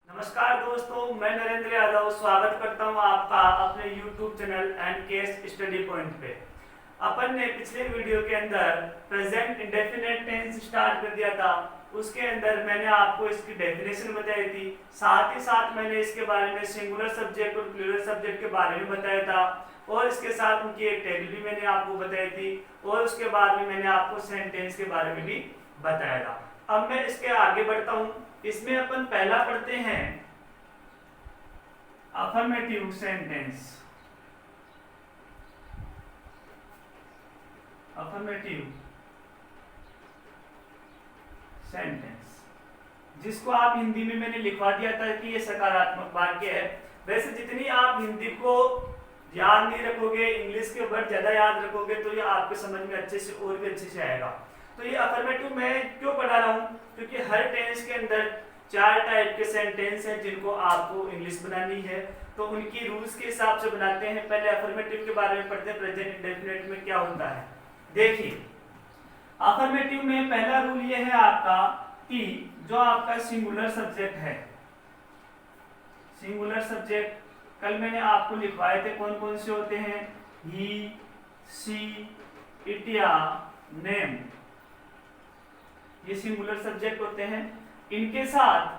नमस्कार दोस्तों, मैं नरेंद्र यादव स्वागत करता हूं आपका अपने YouTube channel and case study point पे। अपन ने पिछले वीडियो के अंदर प्रेजेंट इंडेफिनिट टेंस स्टार्ट कर दिया था। उसके अंदर मैंने आपको इसकी डेफिनेशन बताई थी, साथ ही साथ मैंने इसके बारे में सिंगुलर सब्जेक्ट और प्लूरल सब्जेक्ट के बारे में बताया था और इसके साथ उनकी एक टेबल भी मैंने आपको बताई थी और उसके बाद में मैंने आपको सेंटेंस के बारे में भी बताया था। अब मैं इसके आगे बढ़ता हूं। इसमें अपन पहला पढ़ते हैं अफर्मेटिव सेंटेंस। अफर्मेटिव सेंटेंस जिसको आप हिंदी में मैंने लिखवा दिया था कि ये सकारात्मक वाक्य है। वैसे जितनी आप हिंदी को याद नहीं रखोगे, इंग्लिश के वर्ड ज्यादा याद रखोगे तो ये आपके समझ में अच्छे से और भी अच्छे से आएगा। तो ये अफर्मेटिव मैं क्यों पढ़ा रहा हूँ, क्योंकि हर टेंस के अंदर 4 टाइप के सेंटेंस हैं जिनको आपको इंग्लिश बनानी है, तो उनकी रूल्स के हिसाब से बनाते हैं। पहले अफर्मेटिव के बारे में पढ़ते हैं, प्रेजेंट इंडेफिनिट में क्या होता है। देखिए, अफर्मेटिव में पहला रूल ये है आपका कि जो आपका सिंगुलर सब्जेक्ट है, सिंगुलर सब्जेक्ट कल मैंने आपको लिखवाए थे कौन कौन से होते हैं, ही, सी, इट या नेम, ये सिंगुलर सब्जेक्ट होते हैं। इनके साथ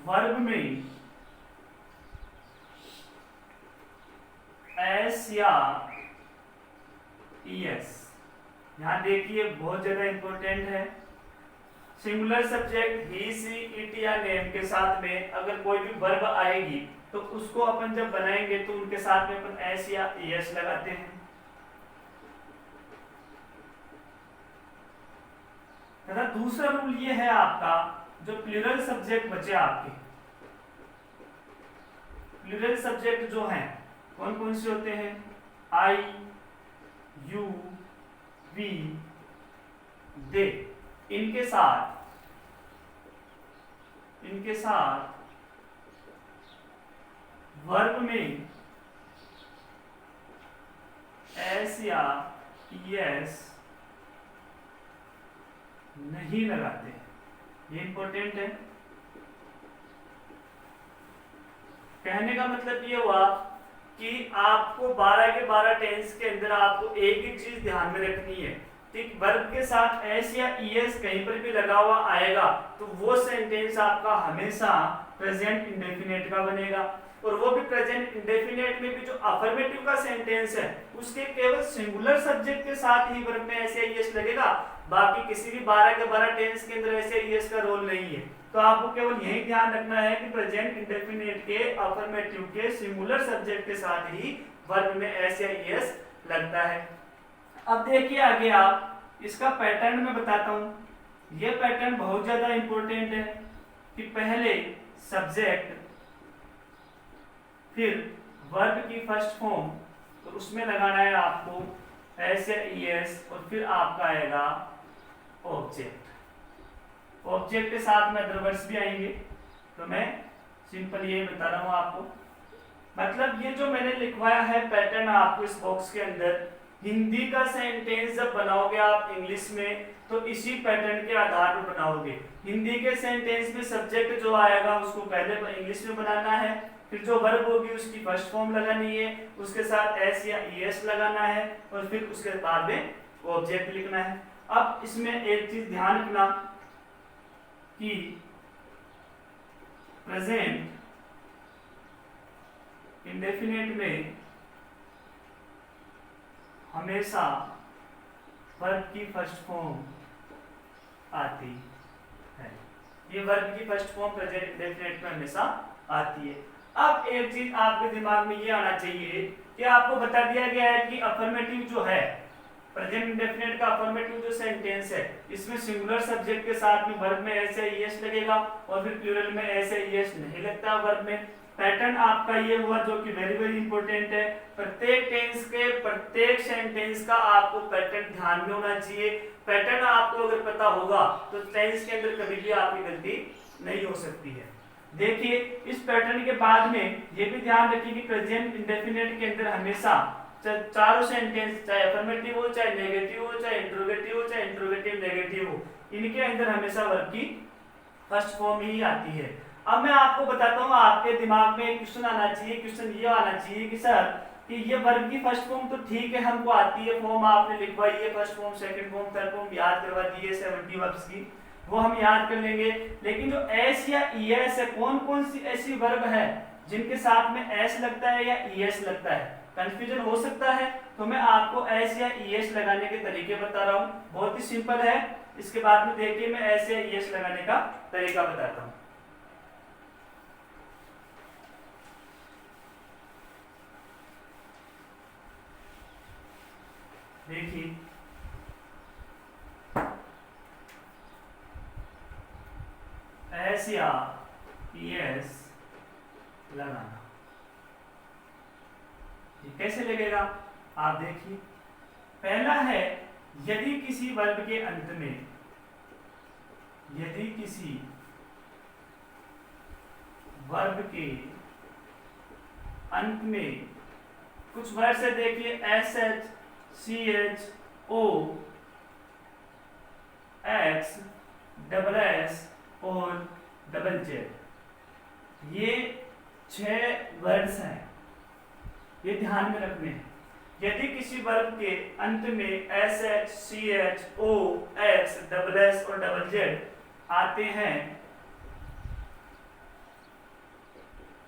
वर्ब में एस या ईएस, यहां देखिए बहुत ज्यादा इंपॉर्टेंट है। Singular subject he, she, it या नेम के साथ में अगर कोई भी वर्ब आएगी तो उसको अपन जब बनाएंगे तो उनके साथ में अपन एस या ईएस लगाते हैं। तथा दूसरा रूल ये है आपका, जो प्लूरल सब्जेक्ट बचे आपके, प्लूरल सब्जेक्ट जो हैं कौन कौन से होते हैं, आई, यू, वी, दे, इनके साथ वर्ब में एस या ईएस नहीं लगाते हैं। ये इंपॉर्टेंट है। कहने का मतलब ये हुआ कि आपको 12 के 12 टेंस के अंदर आपको एक ही चीज ध्यान में रखनी है, ठीक, वर्ब के साथ एस या ईएस कहीं पर भी लगा हुआ आएगा तो वो सेंटेंस आपका हमेशा प्रेजेंट इंडेफिनिट का बनेगा। और वो भी प्रेजेंट इंडेफिनिट में भी जो अफर्मेटिव का सेंटेंस है उसके केवल सिंगुलर सब्जेक्ट के साथ ही वर्ब में एस या ईएस लगेगा, बाकी किसी भी 12 के 12 टेंस के अंदर एस या ईएस का रोल नहीं है। तो आपको केवल यही ध्यान रखना है कि प्रेजेंट इंडेफिनिट के अफर्मेटिव के सिंगुलर सब्जेक्ट के साथ ही वर्ब में एस या ईएस लगता है। अब देखिए आगे आप इसका पैटर्न मैं बताता हूं। यह पैटर्न बहुत ज्यादा इंपॉर्टेंट है कि पहले सब्जेक्ट, फिर वर्ब की फर्स्ट फॉर्म, तो उसमें लगाना है आपको एस या ईएस और फिर आपका आएगा ऑब्जेक्ट। ऑब्जेक्ट के साथ में अदर वर्ड्स भी आएंगे, तो मैं सिंपल ये बता रहा हूं आपको। मतलब ये जो मैंने लिखवाया है पैटर्न आपको इस बॉक्स के अंदर, हिंदी का सेंटेंस जब बनाओगे आप इंग्लिश में तो इसी पैटर्न के आधार पर बनाओगे। हिंदी के सेंटेंस में सब्जेक्ट जो आएगा उसको पहले इंग्लिश में बनाना है, फिर जो वर्ब होगी उसकी फर्स्ट फॉर्म लगानी है, उसके साथ एस या ईएस लगाना है और फिर उसके बाद में ऑब्जेक्ट लिखना है। अब इसमें एक चीज ध्यान रखना कि प्रेजेंट इंडेफिनिट में हमेशा वर्ब की फर्स्ट फॉर्म आती है। ये वर्ब की फर्स्ट फॉर्म प्रेजेंट इंडेफिनिट में हमेशा आती है। अब एक चीज आपके दिमाग में ये आना चाहिए कि आपको बता दिया गया है कि अफर्मेटिव जो है, प्रेजेंट इंडेफिनिट का अफर्मेटिव जो सेंटेंस है, इसमें सिंगुलर सब्जेक्ट के साथ में वर्ब में एस या ईएस लगेगा और फिर प्लूरल में एस या ईएस नहीं लगता वर्ब में। पैटर्न आपका ये हुआ जो कि वेरी वेरी इंपॉर्टेंट है। प्रत्येक टेंस के प्रत्येक सेंटेंस का आपको पैटर्न ध्यान में होना चाहिए। पैटर्न आपको अगर पता होगा तो टेंस के अंदर कभी भी आपकी गलती नहीं हो सकती है। देखिए, इस पैटर्न के बाद में ये भी ध्यान रखिए कि प्रेजेंट इंडेफिनिट के अंदर हमेशा चारों सेंटेंस, चाहे अफर्मेटिव हो, चाहे नेगेटिव हो, चाहे इंट्रोगेटिव हो, चाहे इंट्रोगेटिव नेगेटिव हो, इनके अंदर हमेशा वर्ब की फर्स्ट फॉर्म ही आती है। अब मैं आपको बताता हूँ, आपके दिमाग में क्वेश्चन आना चाहिए, क्वेश्चन ये आना चाहिए कि सर कि ये वर्ब की फर्स्ट फॉर्म तो ठीक है हमको आती है, फॉर्म आपने लिखवाई है, first form, second form, third form याद करवा दी है 70 वर्ब्स की, वो हम याद कर लेंगे। लेकिन जो एस या ईएस है, कौन कौन सी ऐसी वर्ब है जिनके साथ में एस लगता है या ईएस लगता है, कंफ्यूजन हो सकता है, तो मैं आपको एस या ईएस लगाने के तरीके बता रहा हूँ। बहुत ही सिंपल है, इसके बाद में देखिए मैं एस या ईएस लगाने का तरीका बताता हूँ। देखिए एस या ईएस लगाना ये कैसे लगेगा, आप देखिए। पहला है, यदि किसी वर्ब के अंत में, यदि किसी वर्ब के अंत में कुछ वर्ड से देखिए एस एच, सी एच, ओ, एक्स, डबल एस और डबल जेड, ये 6 वर्ड्स हैं, ये ध्यान में रखने हैं। यदि किसी वर्ब के अंत में एस एच, सी एच, ओ, एक्स, डबल एस और डबल जेड आते हैं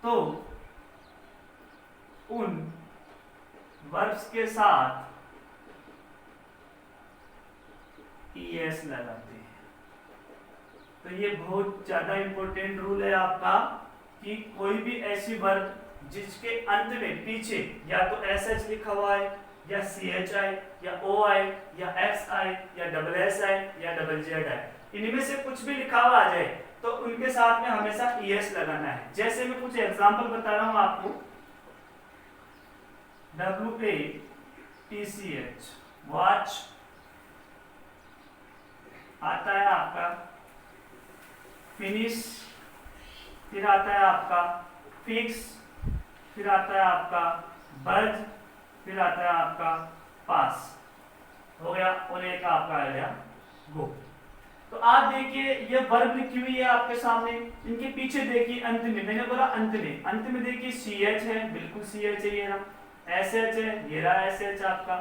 तो उन वर्ब्स के साथ ईएस लगाते हैं। तो ये बहुत ज्यादा इंपॉर्टेंट रूल है आपका कि कोई भी ऐसी वर्ब जिसके अंत में पीछे या तो एस एच लिखा हुआ है या सी एच आई या ओ आई या एक्स आई या डबल एस आई या डबल जेड आई, इनमें से कुछ भी लिखा हुआ आ जाए तो उनके साथ में हमेशा ईएस लगाना है। जैसे मैं कुछ एग्जांपल बता रहा हूं आपको, WATCH वॉच आता है आपका, फिनिश फिर आता है आपका, फिक्स फिर आता है आपका, बज फिर आता है आपका, पास हो गया, और एक आपका आ गया गो। तो आप देखिए ये वर्ब लिखी हुई है आपके सामने, इनके पीछे देखिए अंत में, मैंने बोला अंत में देखिए सी एच है, बिल्कुल सी एच है, ये रहा एस एच है, ये रहा एस एच आपका,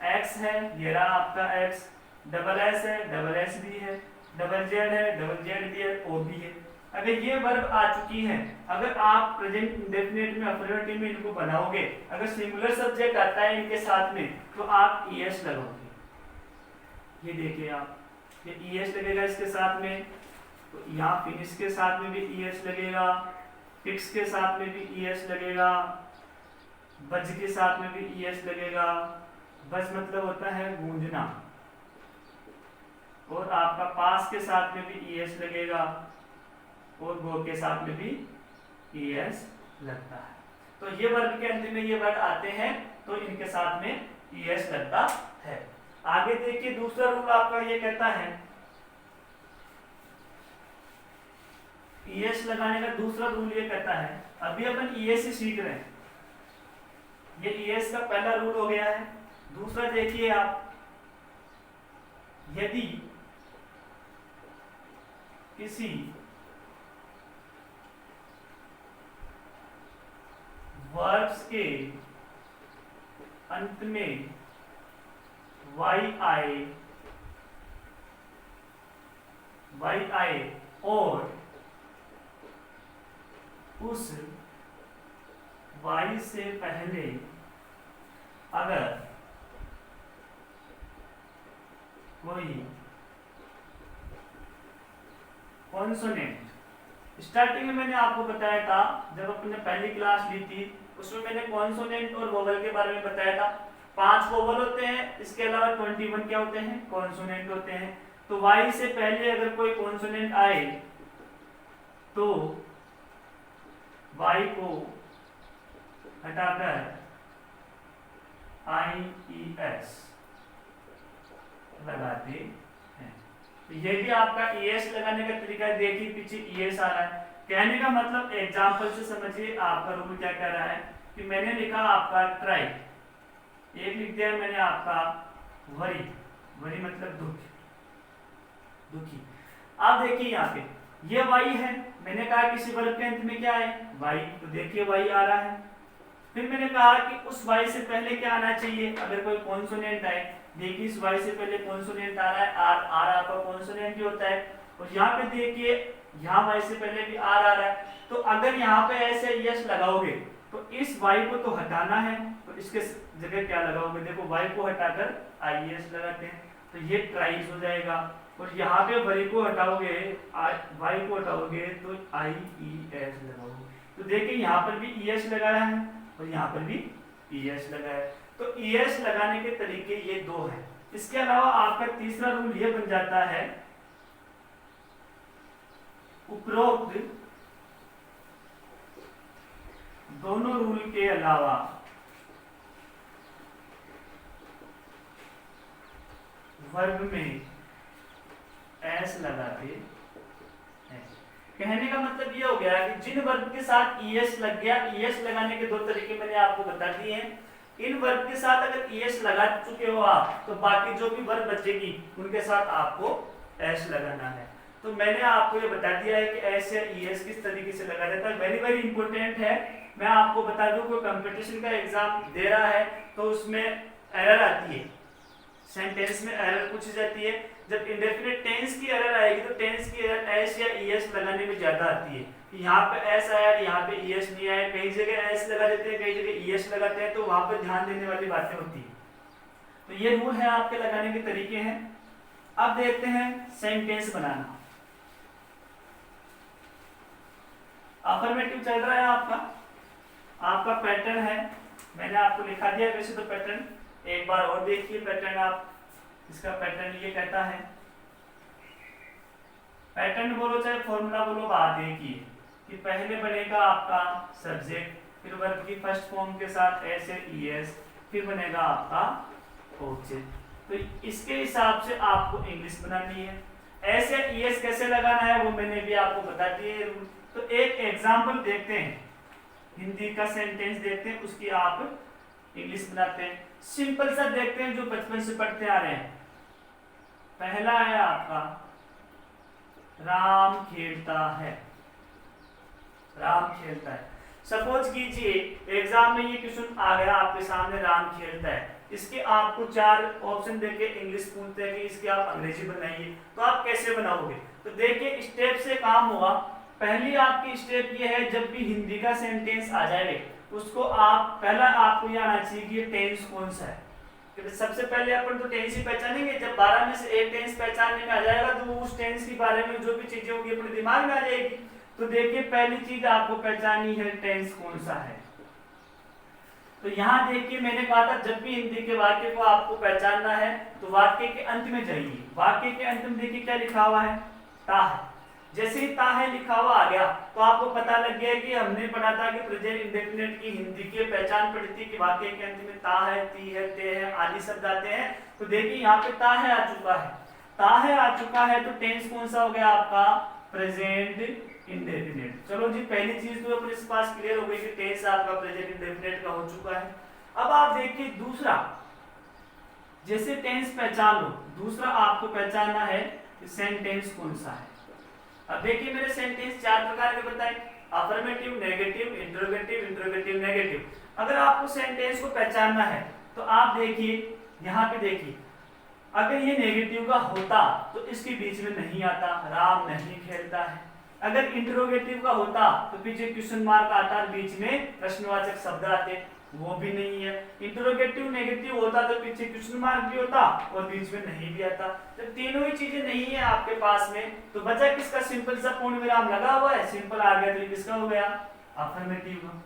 एक्स है, ये रहा आपका एक्स, डबल एस है, डबल एस भी है, डबल जेड है, डबल जेड भी है, ओ भी है। अगर ये वर्ब आ चुकी है, अगर आप प्रेजेंट इंडेफिनिट में, अफर्मेटिव में इनको बनाओगे, अगर सिंगुलर सब्जेक्ट आता है इनके साथ में तो आप ईएस लगाओगे। ये देखिए आप, ये ईएस लगेगा इसके साथ में, तो यहाँ फिनिश के साथ में भी ईएस लगेगा, फिक्स के साथ में भी ईएस लगेगा, बज के साथ में भी ईएस लगेगा। बज मतलब होता है गूंजना, और आपका पास के साथ में भी ईएस लगेगा, और गो के साथ में भी ईएस लगता है। तो ये वर्ब के अंत में ये वर्ड आते हैं तो इनके साथ में ईएस लगता है। आगे देखिए दूसरा रूल आपका ये कहता है, ईएस लगाने का दूसरा रूल ये कहता है, अभी अपन ईएस ही सीख रहे हैं, ये ईएस का पहला रूल हो गया है। दूसरा देखिए आप, यदि किसी वर्ब्स के अंत में वाई आए और उस वाई से पहले अगर कोई कॉन्सोनेंट, स्टार्टिंग में मैंने आपको बताया था जब अपने पहली क्लास ली थी उसमें मैंने कॉन्सोनेंट और वोवेल के बारे में बताया था। 5 वोवेल होते हैं, इसके अलावा 21 क्या होते हैं, कॉन्सोनेंट होते हैं। तो वाई से पहले अगर कोई कॉन्सोनेंट आए तो वाई को हटाकर IES लगाते हैं। तो ये भी आपका ES लगाने का तरीका है। देखिए पीछे ES आ रहा है, कहने का मतलब एग्जाम्पल से समझिए आपका रूल क्या कह रहा है कि मैंने लिखा आपका ट्राई, एक लिख दिया मैंने आपका वरी, वरी मतलब दुख, दुखी। अब देखिए यहाँ पे ये वाई है, मैंने कहा किसी वर्ब के अंत में क्या है, वाई, तो देखिए वाई आ रहा है। फिर मैंने कहा कि उस वाई से पहले क्या आना चाहिए, अगर कोई कॉन्सोनेंट आए, देखिए इस वाई से पहले कॉन्सोनेंट आ रहा है आर, आर आपका कॉन्सोनेंट ही होता है, और यहाँ पे देखिए यहाँ वाई से पहले भी आर आ रहा है, तो अगर यहाँ पे ऐसे यस लगाओगे तो इस वाई को तो हटाना है, तो इसके जगह क्या लगाओगे, देखो वाई को हटाकर आई एस लगाते हैं, तो ये ट्राइस हो जाएगा, और यहाँ पे वाई को हटाओगे, वाई को हटाओगे तो आई ई एस लगाओगे, तो देखिए यहाँ पर भी ई एस लगाया है और यहाँ पर भी ई एस लगाया है, तो ई एस लगाने के तरीके ये दो हैं। इसके अलावा आपका तीसरा रूल ये बन जाता है, उपरोक्त दोनों रूल के अलावा वर्ब में एस लगाते हैं। कहने का मतलब ये हो गया कि जिन वर्ब के साथ ईएस लग गया, ईएस लगाने के दो तरीके मैंने आपको बता दिए हैं, इन वर्ब के साथ अगर ईएस लगा चुके हो आप, तो बाकी जो भी वर्ब बचेगी उनके साथ आपको एस लगाना है। तो मैंने आपको ये बता दिया है कि एस या ईएस किस तरीके से लगा जाता है, वेरी वेरी इंपॉर्टेंट है। मैं आपको बता दूं कोई कंपटीशन का एग्जाम दे रहा है तो उसमें एरर आती है, सेंटेंस में एरर पूछी जाती है, जब इंडेफिनिट टेंस की एरर आएगी तो टेंस की एरर एस या ईएस लगाने में ज्यादा आती है, कि यहाँ पे एस आया यहाँ पे ईएस नहीं आया, कई जगह एस लगा देते हैं कई जगह ईएस लगाते हैं, तो वहां पर ध्यान देने वाली बातें होती है। तो ये रूल है आपके लगाने के तरीके हैं। अब देखते हैं सेंटेंस बनाना। अफर्मेटिव चल रहा है आपका पैटर्न है, मैंने आपको लिखा दिया वैसे तो पैटर्न, एक बार और देखिए पैटर्न आप, इसका पैटर्न ये कहता है, पैटर्न बोलो चाहे फॉर्मूला बोलो, बात एक ही है कि पहले बनेगा आपका सब्जेक्ट, फिर वर्ब की फर्स्ट फॉर्म के साथ एस या ईएस, फिर बनेगा आपका ऑब्जेक्ट। तो इसके हिसाब से आपको इंग्लिश बनानी है। एस या ईएस कैसे लगाना है वो मैंने भी आपको बता दिए। तो एक एग्जाम्पल देखते हैं, हिंदी का सेंटेंस देखते हैं, उसकी आप इंग्लिश बनाते हैं। सिंपल सा देखते हैं जो बचपन से पढ़ते आ रहे हैं। पहला है आपका राम खेलता है, राम खेलता है। सपोज कीजिए एग्जाम में ये क्वेश्चन आ गया आपके सामने, राम खेलता है, इसके आपको 4 ऑप्शन देके इंग्लिश पूछते हैं कि इसके आप अंग्रेजी बनाइए, तो आप कैसे बनाओगे। तो देखिए स्टेप से काम होगा। पहली आपकी स्टेप ये है, जब भी हिंदी का सेंटेंस आ जाए उसको आप पहला आपको ये आना चाहिए कि टेंस कौन सा है। सबसे पहले अपन तो टेंस ही पहचानेंगे, जब 12 में से एक टेंस पहचानने में आ जाएगा तो उस टेंस के बारे में जो भी चीजें होंगी अपने दिमाग में आ जाएगी। तो देखिए पहली चीज आपको पहचानी है टेंस कौन सा है। तो यहाँ देखिए मैंने कहा था जब भी हिंदी के वाक्य को आपको पहचानना है तो वाक्य के अंत में जाइए। वाक्य के अंत में देखिए क्या लिखा हुआ है, ता है। जैसे ही ता है लिखा हुआ आ गया तो आपको पता लग गया कि हमने पढ़ा था कि प्रेजेंट इंडेफिनिट की हिंदी की पहचान पड़ी थी कि वाक्य के अंत में ता है, ती है, ते है आदि शब्द आते हैं। तो देखिए यहाँ पे ता है आ चुका है, ता है आ चुका है, तो टेंस कौन सा हो गया आपका, प्रेजेंट इंडेफिनिट। चलो जी पहली चीज तो अपने पास क्लियर हो गई कि टेंस आपका प्रेजेंट इंडेफिनिट का हो चुका है। अब आप देखिए दूसरा, जैसे टेंस पहचान लो, दूसरा आपको पहचानना है कि सेंटेंस कौन सा है। अब देखिए मेरे सेंटेंस 4 प्रकार के बताए, affirmative, negative, interrogative, interrogative, negative. अगर आपको सेंटेंस को पहचानना है तो आप देखिए यहाँ पे देखिए, अगर ये नेगेटिव का होता तो इसके बीच में नहीं आता, राम नहीं खेलता है। अगर इंटरोगेटिव का होता तो पीछे क्वेश्चन मार्क आता, बीच में प्रश्नवाचक शब्द आते, वो भी नहीं है। इंटरोगेटिव नेगेटिव होता तो पीछे क्वेश्चन मार्क भी होता और बीच में नहीं भी आता। तो तीनों ही चीजें नहीं है आपके पास में, तो बचा किसका, सिंपल सा पूर्ण विराम लगा हुआ है, सिंपल आ गया तो किसका हो गया, अफर्मेटिव का।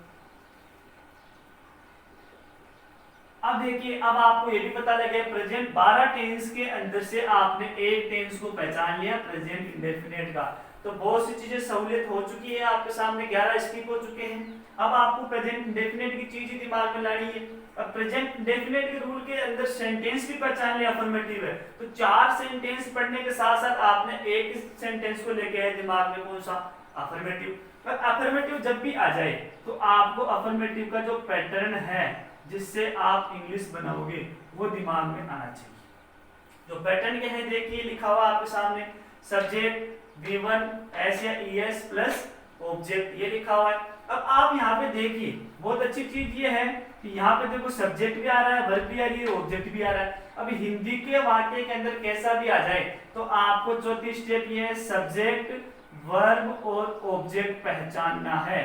अब देखिए अब आपको ये भी पता लगे प्रेजेंट 12 टेंस के अंदर से आपने एक टेंस को पहचान लिया प्रेजेंट इंडेफिनिट का, तो बहुत सी चीजें सहूलियत हो चुकी है आपके सामने, 11 स्किप हो चुके हैं। अब आपको प्रेजेंट इंडेफिनिट की चीज ही दिमाग में लानी है। अब प्रेजेंट इंडेफिनिट के रूल के अंदर सेंटेंस भी पहचान लिया अफर्मेटिव है, तो 4 सेंटेंस पढ़ने के साथ साथ आपने एक सेंटेंस को लेके आए दिमाग में, कौन सा, अफर्मेटिव। पर अफर्मेटिव जब भी आ जाए तो आपको अफर्मेटिव का जो पैटर्न है जिससे आप इंग्लिश बनाओगे वो दिमाग में आना चाहिए। जो पैटर्न क्या है देखिए लिखा हुआ आपके सामने, सब्जेक्ट V1 एस या ES प्लस ऑब्जेक्ट, ये लिखा हुआ है। अब आप यहाँ पे देखिए, बहुत अच्छी चीज ये है कि यहाँ पे देखो सब्जेक्ट भी आ रहा है, वर्ब भी आ रही है, ऑब्जेक्ट भी आ रहा है। अब हिंदी के वाक्य के अंदर कैसा भी आ जाए तो आपको चौथी स्टेप ये है, सब्जेक्ट वर्ब और ऑब्जेक्ट पहचानना है,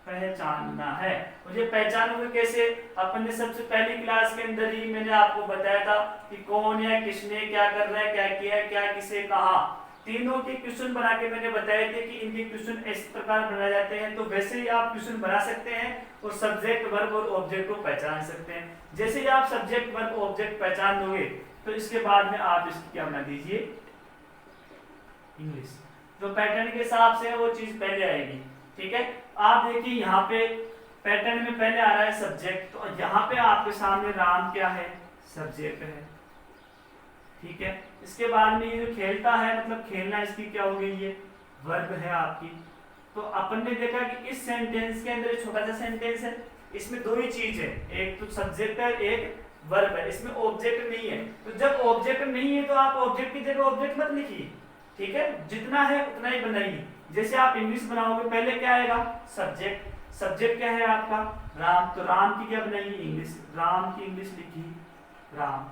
पहचानना है। मुझे पहचानोगे कैसे? अपन ने सबसे पहली क्लास के अंदर ही मैंने आपको बताया था कि कौन है, किसने क्या कर रहा है, क्या किया, क्या किसे कहा, तीनों के क्वेश्चन बना के मैंने बताए थे कि इनके क्वेश्चन इस प्रकार बनाए जाते हैं। तो वैसे ही आप क्वेश्चन बना सकते हैं और सब्जेक्ट वर्ब और ऑब्जेक्ट को पहचान सकते हैं। जैसे ही आप सब्जेक्ट वर्ब ऑब्जेक्ट पहचान दोगे तो इसके बाद में आप इसकी क्या बना दीजिए, इंग्लिश। जो पैटर्न के हिसाब से है वो चीज पहले आएगी, ठीक है। आप देखिए यहाँ पे पैटर्न में पहले आ रहा है सब्जेक्ट, तो यहाँ पे आपके सामने राम क्या है, सब्जेक्ट है, ठीक है। इसके बाद में ये जो खेलता है, मतलब खेलना, इसकी क्या हो गई, ये वर्ब है आपकी। तो अपन ने देखा कि इस सेंटेंस के अंदर छोटा सा सेंटेंस है, इसमें दो ही चीज है, एक तो सब्जेक्ट है, एक वर्ब है, इसमें ऑब्जेक्ट नहीं है। तो जब ऑब्जेक्ट नहीं है तो आप ऑब्जेक्ट की जगह ऑब्जेक्ट मत लिखिए, ठीक है, जितना है उतना ही बनाइए। जैसे आप इंग्लिश बनाओगे, पहले क्या आएगा, सब्जेक्ट। सब्जेक्ट क्या है आपका, राम, तो राम की क्या बनाएंगे, इंग्लिश, राम की इंग्लिश लिखी राम,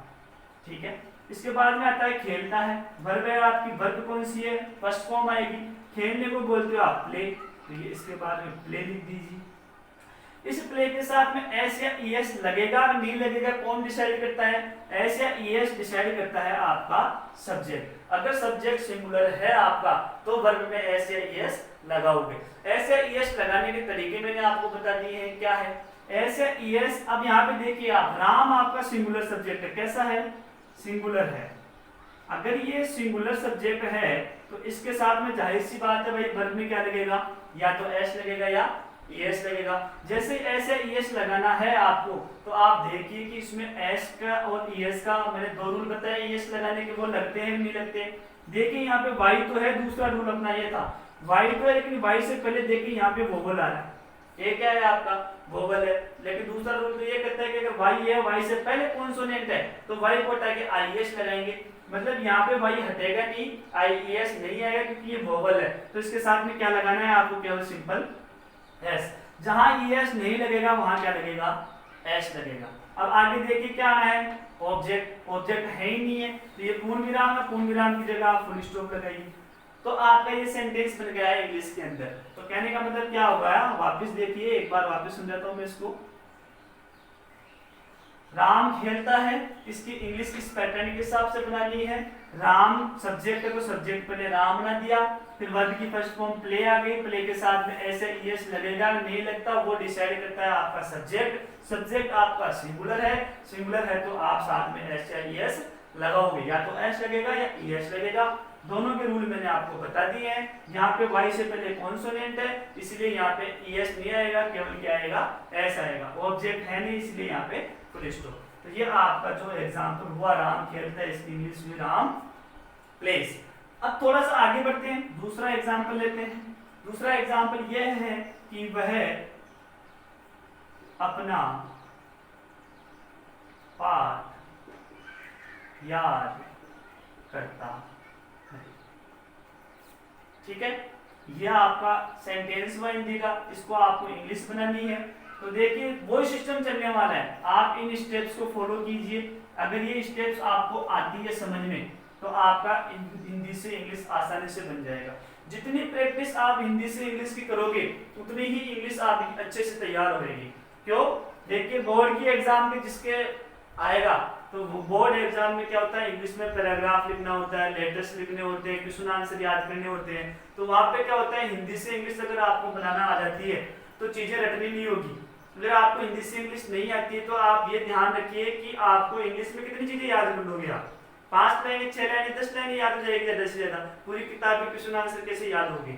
ठीक है। इसके बाद में आता है खेलता है, वर्ब है आपकी, वर्ब कौन सी है, फर्स्ट फॉर्म आएगी, खेलने को बोलते हो आप प्ले, तो ये इसके बाद में प्ले लिख दीजिए। इस प्ले के साथ में एस या ईएस लगेगा नहीं लगेगा, कौन डिसाइड करता है, एस या ईएस डिसाइड करता है आपका सब्जेक्ट। अगर सब्जेक्ट सिंगुलर है आपका तो वर्ब में एस या ईएस लगाओगे। एस या ईएस लगाने के तरीके मैंने आपको बता दिए हैं, क्या है एस या ईएस। अब यहाँ पे देखिए आप, राम आपका सिंगुलर सब्जेक्ट है, कैसा है, सिंगुलर है। अगर ये सिंगुलर सब्जेक्ट है तो इसके साथ में जाहिर सी बात है भाई, वर्ब में क्या लगेगा, या तो एस लगेगा या ES लगेगा। जैसे ऐसे ES लगाना है आपको, तो आप देखिए कि इसमें S का और ES का मैंने दो रूल बताए ES लगाने के, वो लगते हैं नहीं लगते। देखिए यहाँ पे Y तो है, दूसरा रूल अपना ये था, Y तो है लेकिन Y से पहले देखिए यहाँ पे वोवल आ रहा है, ये क्या है आपका वोवल है। लेकिन दूसरा रूल तो ये कहता है कि अगर Y है, Y से पहले कॉन्सोनेंट है तो Y को हटा के IES लगाएंगे, मतलब यहाँ पे Y हटेगा नहीं, IES नहीं आएगा क्योंकि ये वोवल है। तो इसके साथ में क्या लगाना है आपको, केवल सिंपल एस। जहां ES नहीं लगेगा वहां क्या लगेगा, एस लगेगा। अब आगे देखिए क्या है, ऑब्जेक्ट, ऑब्जेक्ट है ही नहीं है तो ये पूर्ण विराम है, पूर्ण विराम की जगह आप फुल स्टॉप लगाइए। तो आपका ये सेंटेंस बन गया है इंग्लिश के अंदर। तो कहने का मतलब क्या होगा, वापस देखिए, एक बार वापस समझाता हूं मैं इसको। राम खेलता है, इसकी इंग्लिश इस पैटर्न के हिसाब से बनानी है। राम सब्जेक्ट है तो सब्जेक्ट पहले राम बना दिया, फिर वर्ब की फर्स्ट फॉर्म प्ले आ गई, प्ले के साथ में ऐसे ES लगेगा नहीं लगता वो डिसाइड करता है आपका सब्जेक्ट। सब्जेक्ट आपका सिंगुलर है, सिंगुलर है तो आप साथ में S या ES लगाओगे, या तो S लगेगा या ES लगेगा। दोनों के रूल मैंने आपको बता दिए हैं। यहाँ पे Y से पहले कॉन्सोनेंट है इसलिए यहाँ पे ES नहीं आएगा, केवल क्या आएगा, S आएगा। ऑब्जेक्ट है नहीं इसलिए यहाँ पे फुल स्टॉप। तो ये आपका जो एग्जाम्पल हुआ, राम खेलता है, इसकी इंग्लिश में राम प्लेस। अब थोड़ा सा आगे बढ़ते हैं, दूसरा एग्जाम्पल लेते हैं। दूसरा एग्जाम्पल यह है कि वह अपना पाठ याद करता है, ठीक है। यह आपका सेंटेंस हुआ हिंदी का, इसको आपको इंग्लिश बनानी है। तो देखिए वो सिस्टम चलने वाला है, आप इन स्टेप्स को फॉलो कीजिए। अगर ये स्टेप्स आपको आती है समझ में तो आपका हिंदी से इंग्लिश आसानी से बन जाएगा। जितनी प्रैक्टिस आप हिंदी से इंग्लिश की करोगे उतनी ही इंग्लिश आपकी अच्छे से तैयार होगी। क्यों, देखिए बोर्ड की एग्जाम में जिसके आएगा तो बोर्ड एग्जाम में क्या होता है, इंग्लिश में पैराग्राफ लिखना होता है, लेटर्स लिखने होते हैं, क्वेश्चन आंसर याद करने होते हैं। तो वहां पे क्या होता है, हिंदी से इंग्लिश अगर आपको बनाना आ जाती है तो चीजें रटनी नहीं होगी। अगर आपको हिंदी से इंग्लिश नहीं आती है तो आप ये ध्यान रखिए कि आपको इंग्लिश में कितनी चीजें याद कर लोगे आप, 5 लाइन 6 लाइन 10 लाइन याद हो जाएगी ज्यादा से ज्यादा, पूरी किताब के क्वेश्चन आंसर कैसे याद होगी।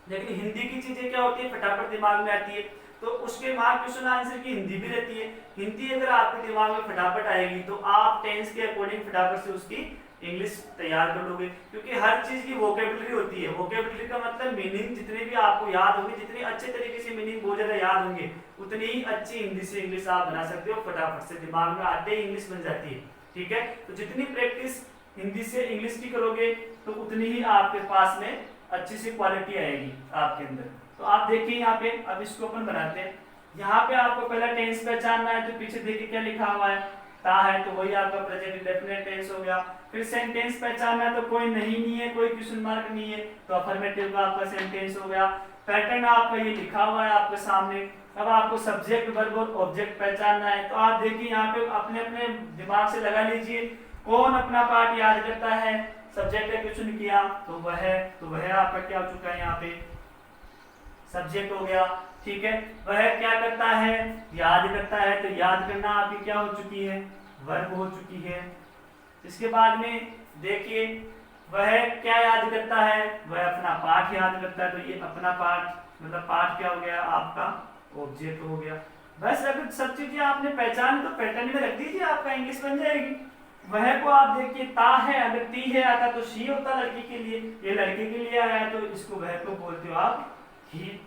लेकिन हिंदी की चीजें क्या होती है, फटाफट दिमाग में आती है, तो उसके बाद क्वेश्चन आंसर की हिंदी भी रहती है। हिंदी अगर आपके दिमाग में फटाफट आएगी तो आप टेंस के अकॉर्डिंग फटाफट से उसकी इंग्लिश तैयार कर लोगे, क्योंकि हर चीज की वोकेबुलरी होती है। वोकेबुलरी का मतलब मीनिंग जितने भी आपको याद होंगे, जितने अच्छे तरीके से मीनिंग बहुत ज्यादा याद होंगे उतनी ही अच्छी हिंदी से इंग्लिश आप बना सकते हो, फटाफट से दिमाग में आते ही इंग्लिश बन जाती है, ठीक है। तो जितनी प्रैक्टिस हिंदी से इंग्लिश की करोगे तो उतनी ही आपके पास में अच्छी सी क्वालिटी आएगी आपके अंदर। तो आप देखिए यहाँ पे, अब इसको अपन बनाते हैं। यहाँ पे आपको पहला टेंस पहचानना है, तो पीछे देखिए क्या लिखा हुआ है, ता है, तो वही आपका प्रेजेंट इंडेफिनिट टेंस हो गया। फिर सेंटेंस पहचानना है, तो कोई नहीं है, कोई क्वेश्चन मार्क नहीं है, तो अफर्मेटिव का आपका सेंटेंस हो गया। पैटर्न आपका ये लिखा हुआ है आपके सामने। अब आपको सब्जेक्ट, वर्ब और ऑब्जेक्ट पहचानना है, तो आप देखिए यहाँ पे अपने अपने दिमाग से लगा लीजिए कौन अपना पार्ट याद करता है। सब्जेक्ट का क्वेश्चन किया तो वह आपका क्या हो चुका है, यहाँ पे सब्जेक्ट हो गया, ठीक है। वह क्या करता है, याद करता है, तो याद करना आपकी क्या हो चुकी है, वर्ब हो चुकी है। इसके बाद में देखिए वह क्या याद करता है, वह अपना पाठ याद करता है, तो ये अपना पाठ मतलब पाठ क्या हो गया आपका, ऑब्जेक्ट हो गया। बस अगर सब चीजें आपने पहचान तो पैटर्न में रख दीजिए, आपका इंग्लिश बन जाएगी। वह को आप देखिए ता है, अगर ती है आता तो शी होता लड़की के लिए, ये लड़के के लिए आया है तो इसको वह को बोलते हो आप ही।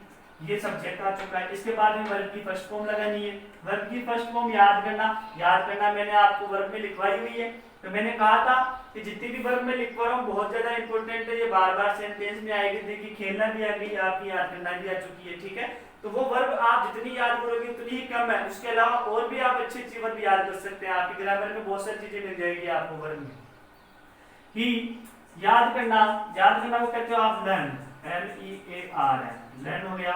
ये सब्जेक्ट आ चुका है। इसके बाद में वर्ब की फर्स्ट फॉर्म लगानी है। वर्ब की फर्स्ट फॉर्म याद करना मैंने आपको वर्ब में लिखवाई हुई है। तो मैंने कहा था कि जितनी भी वर्ब में लिखवा रहा हूँ बहुत ज्यादा इंपॉर्टेंट है, ये बार बार सेंटेंस में आएगी। देखिए खेलना भी आ गई आपकी, याद करना भी आ चुकी है, ठीक है। तो वो वर्ब आप जितनी याद करोगे उतनी ही कम है। उसके अलावा और भी आप अच्छी अच्छी वर्ब याद कर सकते हैं, आपकी ग्रामर में बहुत सारी चीजें मिल जाएगी आपको वर्ब में। ही याद करना को कहते हो आप लर्न, LEARN, लर्न हो गया।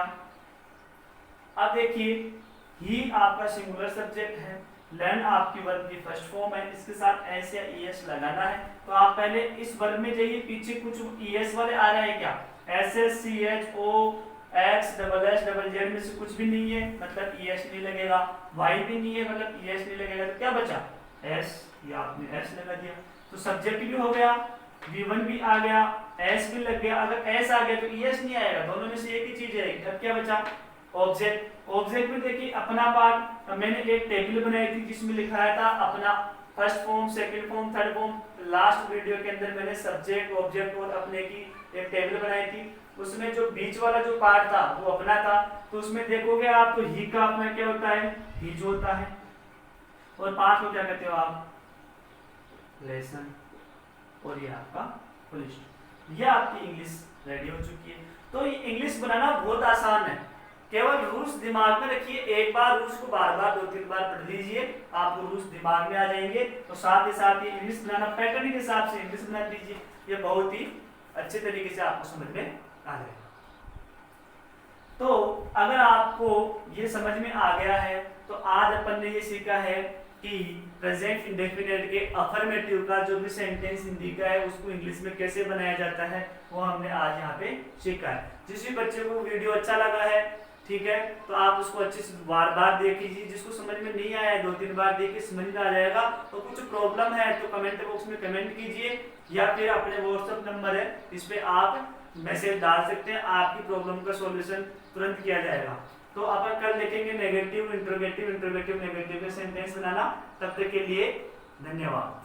अब देखिए ही आपका सिंगुलर सब्जेक्ट है, लर्न आपकी वर्ब की फर्स्ट फॉर्म है, इसके साथ एस या ईएस लगाना है। तो आप पहले इस वर्ब में जाइए, पीछे कुछ ईएस वाले आ रहे हैं क्या, SSCHOX में से कुछ भी नहीं है, मतलब ईएस नहीं लगेगा, वाई भी नहीं है, मतलब ईएस नहीं लगेगा, तो क्या बचा एस, ये आपने एस लगा दिया। तो सब्जेक्ट भी हो गया, V1 भी आ गया, एस भी लग गया। अगर एस आ गया तो ईएस नहीं आएगा, दोनों में से एक ही चीज आएगी। अब क्या बचा ऑब्जेक्ट। ऑब्जेक्ट में देखिए अपना पार्ट, मैंने एक टेबल बनाई थी जिसमें लिखाया था अपना first form, second form, third form. Last video के अंदर मैंने सब्जेक्ट, ऑब्जेक्ट और अपने की एक टेबल बनाई थी। उसमें जो बीच वाला जो पार्ट था वो अपना था। तो उसमें देखोगे आप तो ही का अपना क्या होता है, हीज होता है, और पार्ट को क्या कहते हो आप, लेसन, और ये आपका फुल स्टॉप। ये आपकी इंग्लिश रेडी हो चुकी है। तो ये इंग्लिश बनाना बहुत आसान है, केवल रूल्स दिमाग में रखिए। एक बार रूल्स को बार बार 2-3 बार पढ़ लीजिए, आपको रूल्स दिमाग में आ जाएंगे। तो साथ ही साथ ये इंग्लिश बनाना पैटर्न के हिसाब से इंग्लिश बना दीजिए, ये बहुत ही अच्छे तरीके से आपको समझ में आ जाएगा। तो अगर आपको ये समझ में आ गया है तो आज अपन ने ये सीखा है कि प्रेजेंट इंडेफिनिट के अफर्मेटिव का जो भी सेंटेंस हिंदी का है उसको इंग्लिश में कैसे बनाया जाता है, वो हमने आज यहाँ पे सीखा है। जिस भी बच्चे को वीडियो अच्छा लगा है, ठीक है, तो आप उसको अच्छे से बार बार देख लीजिए। जिसको समझ में नहीं आया है 2-3 बार देख के समझ में आ जाएगा। तो कुछ प्रॉब्लम है तो कमेंट बॉक्स में कमेंट कीजिए, या फिर अपने व्हाट्सएप नंबर है इस पे आप मैसेज डाल सकते हैं, आपकी प्रॉब्लम का सॉल्यूशन तुरंत किया जाएगा। तो अपन कल देखेंगे नेगेटिव, इंट्रोगेटिव, नेगेटिव के सेंटेंस बनाना। तब तक के लिए धन्यवाद।